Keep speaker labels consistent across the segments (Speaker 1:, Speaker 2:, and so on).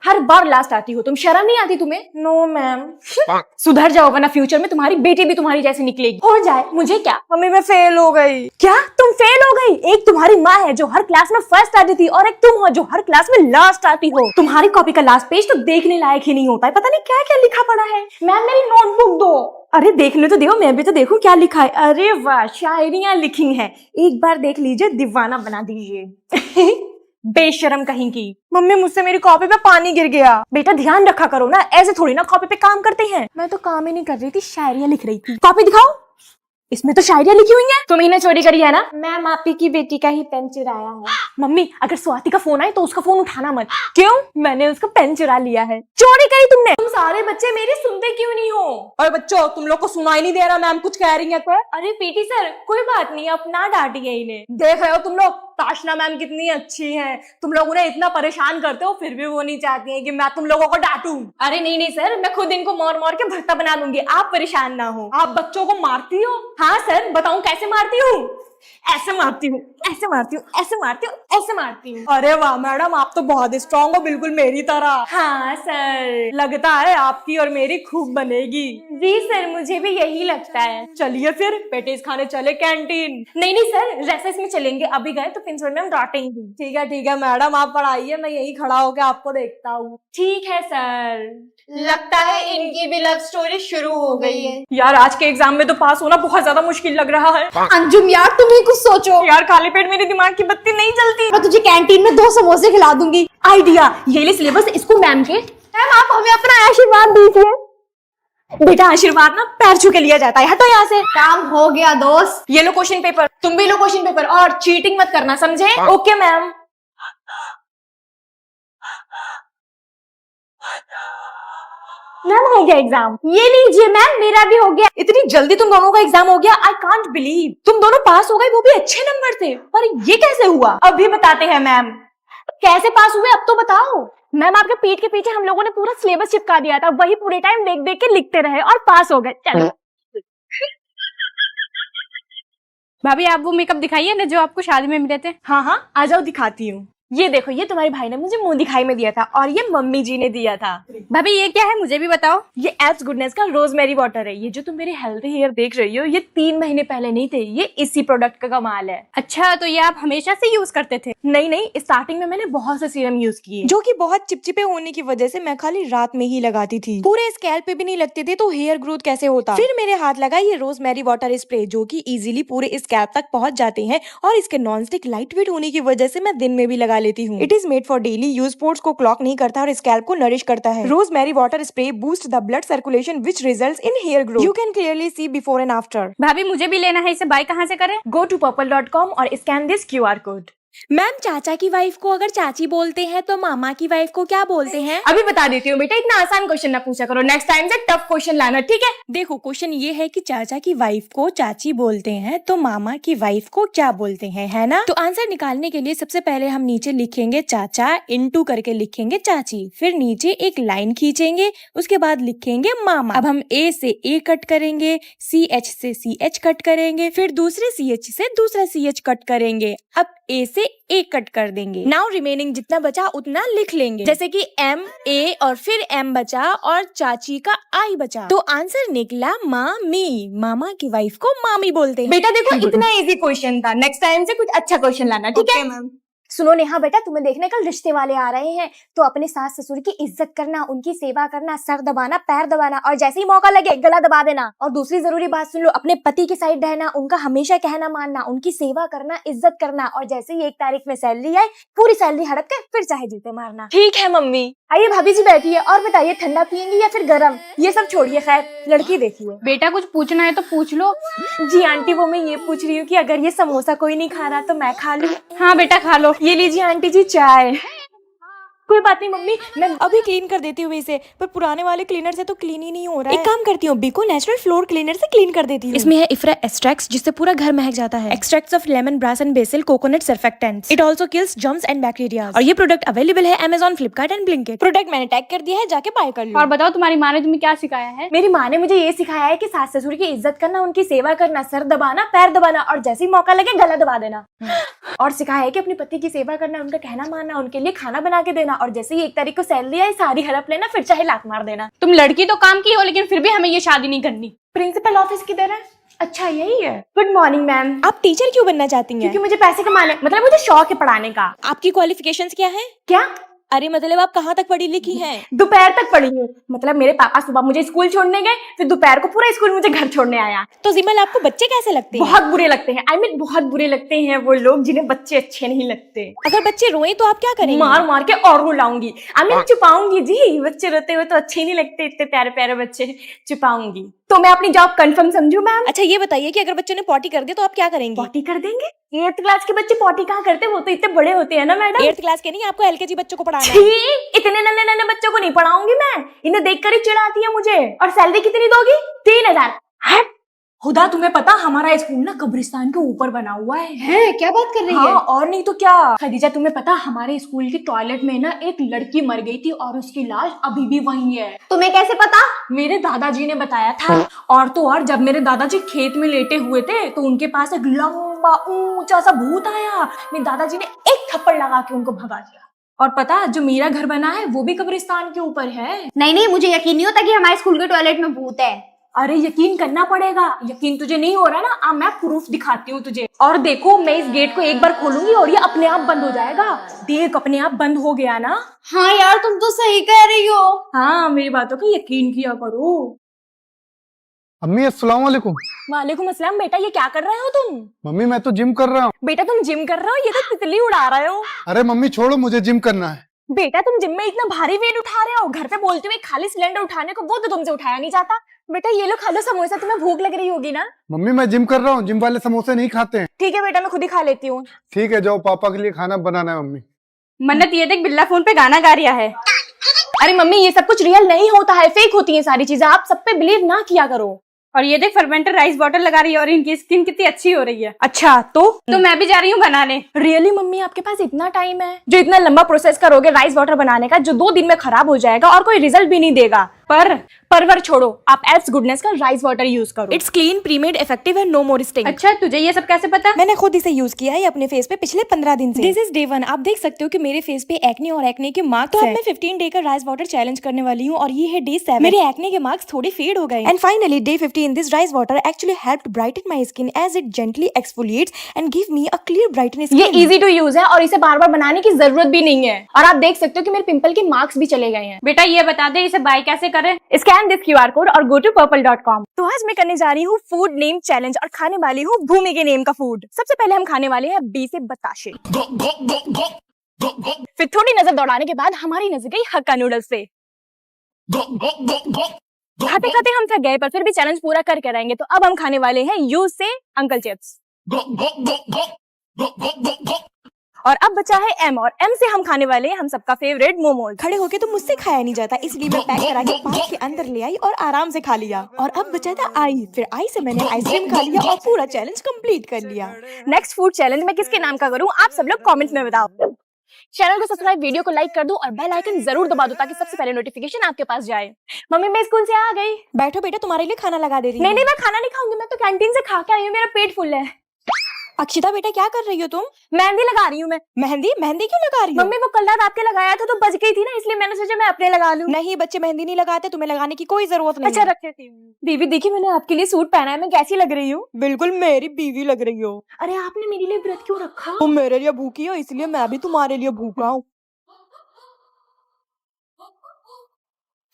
Speaker 1: हर बार last आती हो तुम, शर्म नहीं आती तुम्हें? No ma'am. सुधर जाओ वरना फ्यूचर में तुम्हारी बेटी भी तुम्हारी जैसी निकलेगी। हो जाए मुझे क्या, मम्मी मैं फेल हो गई। क्या तुम फेल हो गई? एक तुम्हारी माँ है जो हर क्लास में फर्स्ट आती थी और एक तुम हो जो हर क्लास में लास्ट आती हो। तुम्हारी कॉपी का लास्ट पेज तो देखने लायक ही नहीं होता है, पता नहीं क्या क्या लिखा पड़ा है। मैम मेरी नोटबुक दो। अरे देखने तो दो, मैं भी तो देखूं क्या लिखा है। अरे वाह, शायरियां लिखी हैं, एक बार देख लीजिए, दीवाना बना दीजिए। बेशरम कहीं की। मम्मी मुझसे मेरी कॉपी पे पानी गिर गया। बेटा ध्यान रखा करो ना, ऐसे थोड़ी ना कॉपी पे काम करते हैं। मैं तो काम ही नहीं कर रही थी, शायरियां लिख रही थी। कॉपी दिखाओ, इसमें तो शायरियां लिखी हुई हैं। तुमने चोरी करी है ना? मैम आप ही की बेटी का ही पेन चुराया है। मम्मी अगर स्वाति का फोन आए तो उसका फोन उठाना मत। क्यों? मैंने उसका पेन चुरा लिया है। चोरी करी तुमने? तुम सारे बच्चे मेरी सुनते क्यों नहीं हो? और बच्चों तुम लोग को सुनाई नहीं दे रहा मैम कुछ कह रही है तो? अरे पीटी सर कोई बात नहीं, अपना डांटिए इन्हें। देख रहे हो तुम लोग ताशना मैम कितनी अच्छी है, तुम लोग उन्हें इतना परेशान करते हो फिर भी वो नहीं चाहती है कि मैं तुम लोगों को डांटूं। अरे नहीं नहीं सर, मैं खुद इनको मार मार के भर्ता बना दूंगी, आप परेशान ना हो। आप बच्चों को मारती हो? हाँ सर बताऊं कैसे मारती हूँ? ऐसे मारती हूँ, ऐसे मारती हूँ, ऐसे मारती हूँ, ऐसे मारती हूँ। अरे वाह मैडम आप तो बहुत स्ट्रांग हो, बिल्कुल मेरी तरह। हाँ सर, लगता है आपकी और मेरी खूब बनेगी। जी सर मुझे भी यही लगता है। चलिए फिर पेटीज खाने चले कैंटीन। नहीं नहीं सर रेसेस में चलेंगे, अभी गए तो प्रिंसिपल मैम डांटेंगी। ठीक है मैडम आप पढ़ाइए, मैं यही खड़ा होकर आपको देखता हूँ। ठीक है सर।
Speaker 2: लगता है इनकी भी लव स्टोरी शुरू हो गई है।
Speaker 1: यार आज के एग्जाम में तो पास होना बहुत ज्यादा मुश्किल लग रहा है।
Speaker 2: अंजुम यार तुम ही कुछ सोचो।
Speaker 1: यार खाली पेट मेरे दिमाग की बत्ती नहीं जलती।
Speaker 2: मैं तुझे कैंटीन में 2 समोसे खिला दूंगी।
Speaker 1: आइडिया, ये ले सिलेबस इसको मैम के।
Speaker 2: मैम आप हमें अपना आशीर्वाद दीजिए।
Speaker 1: बेटा आशीर्वाद ना पैर छू के लिया जाता है, हटो यहाँ से।
Speaker 2: काम हो गया दोस्त।
Speaker 1: ये लो क्वेश्चन पेपर, तुम भी लो क्वेश्चन पेपर और चीटिंग मत करना समझे? Okay ma'am. मैम हो गया एग्जाम।
Speaker 2: ये लीजिए मैम मेरा भी हो गया।
Speaker 1: इतनी जल्दी तुम दोनों का एग्जाम हो गया? I can't believe. तुम दोनों पास हो गए, वो भी अच्छे नंबर से। पर ये कैसे हुआ? अभी बताते हैं मैम। कैसे पास हुए अब तो बताओ। मैम आपके पीठ के पीछे हम लोगों ने पूरा सिलेबस चिपका दिया था, वही पूरे टाइम देख देख के लिखते रहे और पास हो गए। चलो
Speaker 3: भाभी आप वो मेकअप दिखाइए ना जो आपको शादी में मिले थे।
Speaker 1: हाँ हाँ आ जाओ दिखाती हूँ। ये देखो, ये तुम्हारे भाई ने मुझे मुंह दिखाई में दिया था और ये मम्मी जी ने दिया था।
Speaker 3: भाभी ये क्या है मुझे भी बताओ।
Speaker 1: ये एब्स गुडनेस का रोजमेरी वाटर है। ये जो तुम मेरे हेल्थी हेयर देख रही हो ये 3 महीने पहले नहीं थे, ये इसी प्रोडक्ट का कमाल है।
Speaker 3: अच्छा तो ये आप हमेशा से यूज करते थे?
Speaker 1: नहीं नहीं, स्टार्टिंग में मैंने बहुत से सीरम यूज किए जो कि बहुत चिपचिपे होने की वजह से मैं खाली रात में ही लगाती थी, पूरे स्कैल्प पे भी नहीं लगते थे, तो हेयर ग्रोथ कैसे होता। फिर मेरे हाथ लगा ये रोजमेरी वाटर स्प्रे जो कि इजीली पूरे स्कैल्प तक पहुंच जाते हैं और इसके नॉन स्टिक लाइट वेट होने की वजह से मैं दिन में भी लगा लेती हूँ। It is made for daily use, pores को क्लॉग नहीं करता और स्कैल्प को नरिश करता है। Rosemary water spray boost the blood circulation which results in hair growth. You can clearly see before and after.
Speaker 3: भाभी मुझे भी लेना है, इसे बाय कहाँ से करें?
Speaker 1: गो टू purple.com और scan this QR code.
Speaker 4: Ma'am चाचा की वाइफ को अगर चाची बोलते हैं तो मामा की वाइफ को क्या बोलते हैं?
Speaker 1: अभी बता देती हूँ बेटा, इतना आसान क्वेश्चन ना पूछा करो, नेक्स्ट टाइम से टफ क्वेश्चन लाना, ठीक है?
Speaker 4: देखो क्वेश्चन ये है कि चाचा की वाइफ को चाची बोलते हैं तो मामा की वाइफ को क्या बोलते हैं, है ना? तो आंसर निकालने के लिए सबसे पहले हम नीचे लिखेंगे चाचा, इनटू करके लिखेंगे चाची, फिर नीचे एक लाइन खींचेंगे, उसके बाद लिखेंगे मामा। अब हम ए से ए कट करेंगे, CH से CH कट करेंगे, फिर दूसरे CH से दूसरा CH कट करेंगे, अब ए से ए कट कर देंगे। नाउ रिमेनिंग जितना बचा उतना लिख लेंगे, जैसे कि M A और फिर M बचा और चाची का I बचा, तो आंसर निकला मामी। मामा की वाइफ को मामी बोलते हैं।
Speaker 1: बेटा देखो इतना इजी क्वेश्चन था, नेक्स्ट टाइम से कुछ अच्छा क्वेश्चन लाना, ठीक है मैम? सुनो नेहा बेटा, तुम्हें देखने कल रिश्ते वाले आ रहे हैं, तो अपने सास ससुर की इज्जत करना, उनकी सेवा करना, सर दबाना, पैर दबाना और जैसे ही मौका लगे गला दबा देना। और दूसरी जरूरी बात सुन लो, अपने पति की साइड रहना, उनका हमेशा कहना मानना, उनकी सेवा करना, इज्जत करना और जैसे ही 1 तारीख में सैलरी आए पूरी सैलरी हड़प के फिर चाहे जूते मारना। ठीक है मम्मी। आइए भाभी जी बैठिए और बताइए ठंडा पियेंगी या फिर गर्म? ये सब छोड़िए, खैर लड़की देखिए।
Speaker 3: बेटा कुछ पूछना है तो पूछ लो।
Speaker 1: जी आंटी वो मैं ये पूछ रही हूँ कि अगर ये समोसा कोई नहीं खा रहा तो मैं खा लूँ?
Speaker 3: हाँ बेटा खा लो।
Speaker 1: ये लीजिए आंटी जी चाय। कोई बात नहीं मम्मी, मैं
Speaker 4: अभी क्लीन कर देती हूँ इसे, पर पुराने वाले क्लीनर से तो क्लीन ही नहीं हो रहा है। एक काम करती हूँ, बिको नेचुरल फ्लोर क्लीनर से क्लीन कर देती हूँ। इसमें है इफ्रा एक्सट्रैक्ट्स जिससे पूरा घर महक जाता है। एक्सट्रैक्ट्स ऑफ लेमन, ब्रास and basil, coconut surfactants. It also kills germs and bacteria. और ये प्रोडक्ट अवेलेबल है Amazon, Flipkart and Blinkit। Product मैंने टैग कर दिया है, जाके बाय कर लो।
Speaker 3: और बताओ तुम्हारी माँ ने तुम्हें क्या सिखाया है?
Speaker 1: मेरी माँ ने मुझे ये सिखाया है कि सास ससुर की इज्जत करना, उनकी सेवा करना, सर दबाना, पैर दबाना और जैसे ही मौका लगे गला दबा देना। और सिखाया है कि अपने पति की सेवा करना, उनका कहना मानना, उनके लिए खाना बना के देना और जैसे ही 1 तारीख को सैलरी आई सारी हड़प लेना, फिर चाहे लात मार देना।
Speaker 3: तुम लड़की तो काम की हो, लेकिन फिर भी हमें ये शादी नहीं करनी।
Speaker 1: प्रिंसिपल ऑफिस किधर है? अच्छा यही है। Good morning ma'am.
Speaker 4: आप टीचर क्यों बनना चाहती हैं?
Speaker 1: क्योंकि मुझे पैसे कमाने, मतलब मुझे शौक है पढ़ाने का।
Speaker 4: आपकी क्वालिफिकेशंस क्या है?
Speaker 1: क्या?
Speaker 4: अरे मतलब आप कहाँ तक पढ़ी लिखी हैं?
Speaker 1: दोपहर तक पढ़ी हूँ। मतलब मेरे पापा सुबह मुझे स्कूल छोड़ने गए, फिर दोपहर को पूरा स्कूल मुझे घर छोड़ने आया।
Speaker 4: तो जिमल आपको बच्चे कैसे लगते हैं?
Speaker 1: बहुत बुरे लगते हैं। I mean, बहुत बुरे लगते हैं वो लोग जिन्हें बच्चे अच्छे नहीं लगते।
Speaker 4: अगर बच्चे रोए तो आप क्या करेंगे?
Speaker 1: मार मार के और रुलाऊंगी। I mean, छुपाऊंगी जी। बच्चे रोते हुए तो अच्छे नहीं लगते, इतने प्यारे प्यारे बच्चे। छुपाऊंगी। तो मैं अपनी जॉब कंफर्म समझू मैम?
Speaker 4: अच्छा ये बताइए कि अगर बच्चों ने पॉटी कर दिया तो आप क्या करेंगी?
Speaker 1: पॉटी कर देंगे? 8th क्लास के बच्चे पॉटी कहाँ करते हैं? वो तो इतने बड़े होते हैं ना मैडम।
Speaker 4: 8th क्लास के नहीं, आपको एलकेजी बच्चों को पढ़ाना है।
Speaker 1: छी, इतने नन्हे नन्हे बच्चों को नहीं पढ़ाऊंगी मैं। इन्हें देखकर ही चिढ़ आती है मुझे। और सैलरी कितनी दोगी? 3000। हट। खुदा तुम्हें पता हमारा स्कूल ना कब्रिस्तान के ऊपर बना हुआ है।
Speaker 2: क्या बात कर रही
Speaker 1: हाँ,
Speaker 2: है?
Speaker 1: और नहीं तो क्या। खदीजा तुम्हें पता हमारे स्कूल के टॉयलेट में ना एक लड़की मर गई थी और उसकी लाश अभी भी वहीं है।
Speaker 2: तुम्हें कैसे पता?
Speaker 1: मेरे दादाजी ने बताया था। और तो और जब मेरे दादाजी खेत में लेटे हुए थे तो उनके पास एक लंबा ऊंचा सा भूत आया। मेरे दादाजी ने एक थप्पड़ लगा के उनको भगा दिया। और पता जो मेरा घर बना है वो भी कब्रिस्तान के ऊपर है।
Speaker 2: नहीं, मुझे यकीन नहीं होता कि हमारे स्कूल के टॉयलेट में भूत है।
Speaker 1: अरे यकीन करना पड़ेगा। यकीन तुझे नहीं हो रहा ना? अब मैं प्रूफ दिखाती हूँ तुझे। और देखो मैं इस गेट को एक बार खोलूंगी और ये अपने आप बंद हो जाएगा। देख अपने आप बंद हो गया ना।
Speaker 2: हाँ यार, तुम तो सही कह रही हो।
Speaker 1: हाँ, मेरी बातों का यकीन किया करो।
Speaker 5: अम्मी अस्सलाम वालेकुम।
Speaker 1: वालेकुम अस्सलाम। बेटा ये क्या कर रहे हो तुम?
Speaker 5: मम्मी मैं तो जिम कर रहा हूँ।
Speaker 1: बेटा तुम जिम कर रहे हो? ये तो तितली उड़ा रहे हो।
Speaker 5: अरे मम्मी छोड़ो, मुझे जिम करना है।
Speaker 1: बेटा तुम जिम में इतना भारी वेट उठा रहे हो, घर पे बोलते हुए खाली सिलेंडर उठाने को, वो तो तुमसे उठाया नहीं जाता। बेटा ये लो खा लो समोसा, तुम्हें भूख लग रही होगी ना।
Speaker 5: मम्मी मैं जिम कर रहा हूँ, जिम वाले समोसे नहीं खाते हैं।
Speaker 1: ठीक है बेटा मैं खुद ही खा लेती हूँ।
Speaker 5: ठीक है जाओ, पापा के लिए खाना बनाना है मम्मी।
Speaker 3: मन्नत ये देख, बिल्ला फोन पे गाना गा रहा है।
Speaker 1: अरे मम्मी ये सब कुछ रियल नहीं होता है, फेक होती है सारी चीजें। आप सब पे बिलीव ना किया करो।
Speaker 3: और ये देख फर्मेंटेड राइस वाटर लगा रही है और इनकी स्किन कितनी अच्छी हो रही है।
Speaker 1: अच्छा तो
Speaker 3: मैं भी जा रही हूँ बनाने।
Speaker 1: रियली मम्मी आपके पास इतना टाइम है जो इतना लंबा प्रोसेस करोगे राइस वाटर बनाने का, जो 2 दिन में खराब हो जाएगा और कोई रिजल्ट भी नहीं देगा। परवर छोड़ो, आप एल्प्स गुडनेस का राइस वाटर यूज करो।
Speaker 4: It's clean, premade, effective and no more sting.
Speaker 3: अच्छा तुझे ये सब कैसे पता?
Speaker 4: मैंने खुद इसे यूज किया है अपने फेस पे पिछले 15 दिन से। This is day 1। आप देख सकते हो कि मेरे फेस पे एक्ने और एक्ने के मार्क्स हैं। तो अब मैं 15 डे का राइस वाटर चैलेंज करने वाली हूँ और ये है डे 7। मेरे एक्ने के मार्क्स थोड़े फेड हो गए। And finally day 15 this rice water actually helped brighten my skin as it gently exfoliates and give me a clear brighten skin.
Speaker 1: ये इजी टू यूज है और इसे बार बार बनाने की जरूरत भी नहीं है। और आप देख सकते हो कि मेरे पिंपल के मार्क्स भी चले गए हैं।
Speaker 3: बेटा ये बता दे इसे बाय कैसे करें?
Speaker 1: स्कैन दिस QR कोड और गो टू purple.com। तो आज मैं करने जा रही हूँ फूड नेम चैलेंज और खाने वाली हूँ भूमि के नेम का फूड। सबसे पहले हम खाने वाले हैं बी से बताशे। फिर थोड़ी नजर दौड़ाने के बाद हमारी नजर गई हक्का नूडल्स पे। खाते खाते हम थक गए पर फिर भी चैलेंज पूरा करके रहेंगे। तो अब हम खाने वाले हैं यू से अंकल चिप्स। और अब बचा है M और M से हम खाने वाले हैं हम सबका फेवरेट मोमोज।
Speaker 4: खड़े होके तो मुझसे खाया नहीं जाता, इसलिए मैं पैक करा के पाउच के अंदर ले आई और आराम से खा लिया। और अब बचा था आई, फिर आई से मैंने आइसक्रीम खा लिया और पूरा चैलेंज कंप्लीट कर लिया।
Speaker 1: नेक्स्ट फूड चैलेंज मैं किसके नाम का करूँ आप सब लोग कमेंट्स में बताओ। चैनल को सब्सक्राइब, वीडियो को लाइक कर दो और बेल आइकन जरूर दबा दो ताकि सबसे पहले नोटिफिकेशन आपके पास जाए। मम्मी मैं स्कूल से आ गई।
Speaker 4: बैठो बेटा, तुम्हारे लिए खाना लगा दे रही हूँ।
Speaker 1: नहीं मैं खाना नहीं खाऊंगी, मैं तो कैंटीन से खा के आई हूँ, मेरा पेट फुल है।
Speaker 4: अक्षिता बेटा क्या कर रही हो तुम?
Speaker 1: मेहंदी लगा रही हूँ मैं।
Speaker 4: मेहंदी? मेहंदी क्यों लगा रही हो?
Speaker 1: मम्मी वो कल रात आपके लगाया था तो बच गई थी ना, इसलिए मैंने सोचा मैं अपने लगा लूं।
Speaker 4: नहीं बच्चे मेहंदी नहीं लगाते, तुम्हें लगाने की कोई जरूरत नहीं।
Speaker 1: अच्छा रखे थी। दीदी देखिए मैंने आपके लिए सूट पहना है, मैं कैसी लग रही हूँ?
Speaker 4: बिल्कुल मेरी बीवी लग रही हो।
Speaker 1: अरे आपने मेरे लिए व्रत क्यों रखा?
Speaker 4: तुम मेरे लिए भूखी हो इसलिए मैं भी तुम्हारे लिए भूखा हूँ।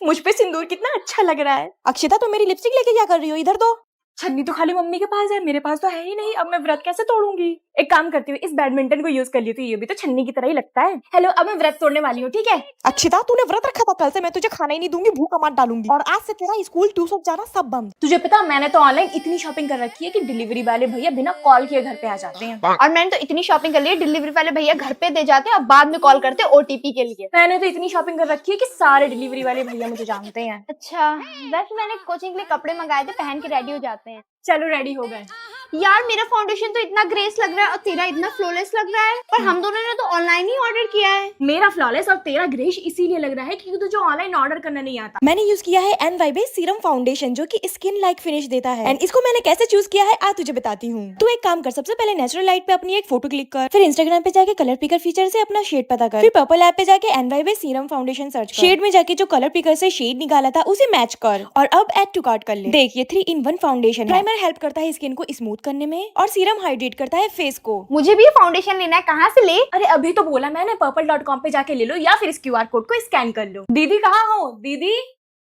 Speaker 1: मुझ पे सिंदूर कितना अच्छा लग रहा है।
Speaker 4: अक्षिता तुम मेरी लिपस्टिक लेके क्या कर रही हो? इधर दो।
Speaker 1: छन्नी तो खाली मम्मी के पास है, मेरे पास तो है ही नहीं। अब मैं व्रत कैसे तोड़ूंगी? एक काम करती हूँ, इस बैडमिंटन को यूज कर ली तो ये भी तो छन्नी की तरह ही लगता है। हेलो अब मैं व्रत तोड़ने वाली हूँ, ठीक है?
Speaker 4: अक्षिता तूने व्रत रखा था कल से, मैं तुझे खाना ही नहीं दूंगी, भूखा मार डालूंगी। और आज से तेरा स्कूल ट्यूशन जाना सब बंद।
Speaker 1: तुझे पता मैंने तो ऑनलाइन इतनी शॉपिंग कर रखी है कि डिलीवरी वाले भैया बिना कॉल किए घर पे आ जाते हैं।
Speaker 2: और मैंने तो इतनी शॉपिंग कर ली है, डिलीवरी वाले भैया घर पे दे जाते हैं और बाद में कॉल करते हैं OTP के लिए।
Speaker 1: मैंने तो इतनी शॉपिंग कर रखी है कि सारे डिलीवरी वाले भैया मुझे जानते हैं।
Speaker 2: अच्छा वैसे मैंने कोचिंग के लिए कपड़े मंगाए थे, पहन के रेडी हो जाते हैं।
Speaker 1: चलो रेडी हो गए।
Speaker 2: यार मेरा फाउंडेशन तो इतना ग्रेस लग रहा है और तेरा इतना फ्लॉलेस लग रहा है, पर हम दोनों ने तो ऑनलाइन ही ऑर्डर किया है।
Speaker 1: मेरा फ्लॉलेस और तेरा ग्रेश इसीलिए लग रहा है क्योंकि तुझे ऑनलाइन ऑर्डर करना नहीं आता।
Speaker 4: मैंने यूज किया है NY बेस सीरम फाउंडेशन जो कि स्किन लाइक फिनिश देता है। एंड इसको मैंने कैसे चूज किया है आज तुझे बताती हूँ। तू एक काम कर, सबसे पहले नेचुरल लाइट पे अपनी एक फोटो क्लिक कर, फिर इंस्टाग्राम पे जाके कलर पिकर फीचर से अपना शेड पता कर, फिर पर्पल ऐप पे जाके NY base serum foundation search कर, शेड में जाके जो कलर पिकर से शेड निकाला था उसे मैच कर और अब ऐड टू कार्ट कर ले। देख ये 3-in-1 फाउंडेशन। प्राइमर हेल्प करता है स्किन को स्मूथ करने में और सीरम हाइड्रेट करता है फेस को।
Speaker 2: मुझे भी फाउंडेशन लेना है, कहाँ से ले?
Speaker 1: अरे अभी तो बोला मैंने, purple.com पे जाके ले लो या फिर इस QR कोड को स्कैन कर लो। दीदी कहाँ हो दीदी?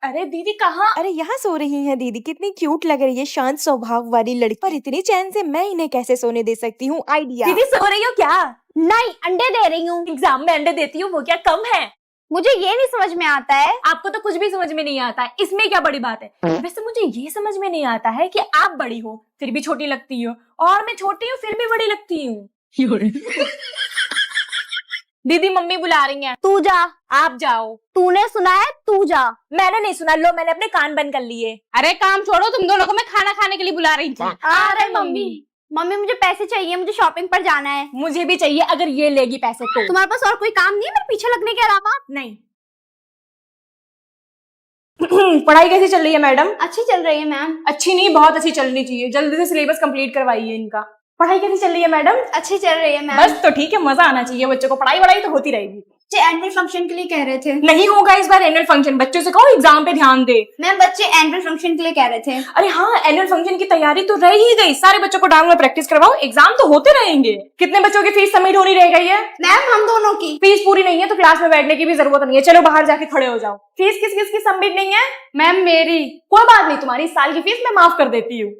Speaker 1: अरे दीदी कहाँ?
Speaker 4: अरे यहाँ सो रही है दीदी, कितनी क्यूट लग रही है, शांत स्वभाव वाली लड़की, पर इतनी चैन से मैं इन्हें कैसे सोने दे सकती हूँ? आइडिया।
Speaker 1: दीदी सो रही हो क्या?
Speaker 2: नहीं, अंडे दे रही हूँ।
Speaker 1: एग्जाम में अंडे देती हूँ, वो क्या कम है?
Speaker 2: मुझे ये नहीं समझ में आता है।
Speaker 1: आपको तो कुछ भी समझ में नहीं आता है, इसमें क्या बड़ी बात है? वैसे मुझे ये समझ में नहीं आता है कि आप बड़ी हो फिर भी छोटी लगती हो और मैं छोटी हूँ फिर भी बड़ी लगती हूँ। दीदी मम्मी बुला रही हैं।
Speaker 2: तू जा।
Speaker 1: आप जाओ।
Speaker 2: तूने सुना है, तू जा।
Speaker 1: मैंने नहीं सुना, लो मैंने अपने कान बंद कर लिए।
Speaker 3: अरे काम छोड़ो, तुम दोनों को मैं खाना खाने के लिए बुला रही थी।
Speaker 2: अरे मम्मी, मम्मी मुझे पैसे चाहिए, मुझे शॉपिंग पर जाना है।
Speaker 1: मुझे भी चाहिए, अगर ये लेगी पैसे तो।
Speaker 2: तुम्हारे पास और कोई काम नहीं है मेरे पीछे लगने के अलावा?
Speaker 1: नहीं। पढ़ाई कैसी चल रही है मैडम?
Speaker 2: अच्छी चल रही है मैम।
Speaker 1: अच्छी नहीं, बहुत अच्छी चलनी चाहिए। जल्दी से सिलेबस कंप्लीट करवाइए इनका। पढ़ाई कैसी चल रही है मैडम?
Speaker 2: अच्छी चल रही है मैम।
Speaker 1: बस तो ठीक है, मजा आना चाहिए बच्चों को, पढ़ाई वढ़ाई तो होती रहेगी।
Speaker 2: बच्चे एनुअल फंक्शन के लिए कह रहे थे।
Speaker 1: नहीं होगा इस बार एनुअल फंक्शन, बच्चों से कहो एग्जाम पे ध्यान दे।
Speaker 2: मैम बच्चे एनुअल फंक्शन के लिए कह रहे थे।
Speaker 1: अरे हाँ, एनुअल फंक्शन की तैयारी तो रह ही गई, सारे बच्चों को डांग में प्रैक्टिस करवाओ, एग्जाम तो होते रहेंगे। कितने बच्चों की फीस सबमिट होनी रह गई है?
Speaker 2: मैम हम दोनों की।
Speaker 1: फीस पूरी नहीं है तो क्लास में बैठने की भी जरूरत नहीं है, चलो बाहर जाके खड़े हो जाओ। फीस किस किस की सबमिट नहीं है?
Speaker 3: मैम मेरी।
Speaker 1: कोई बात नहीं, तुम्हारी इस साल की फीस मैं माफ कर देती हूँ।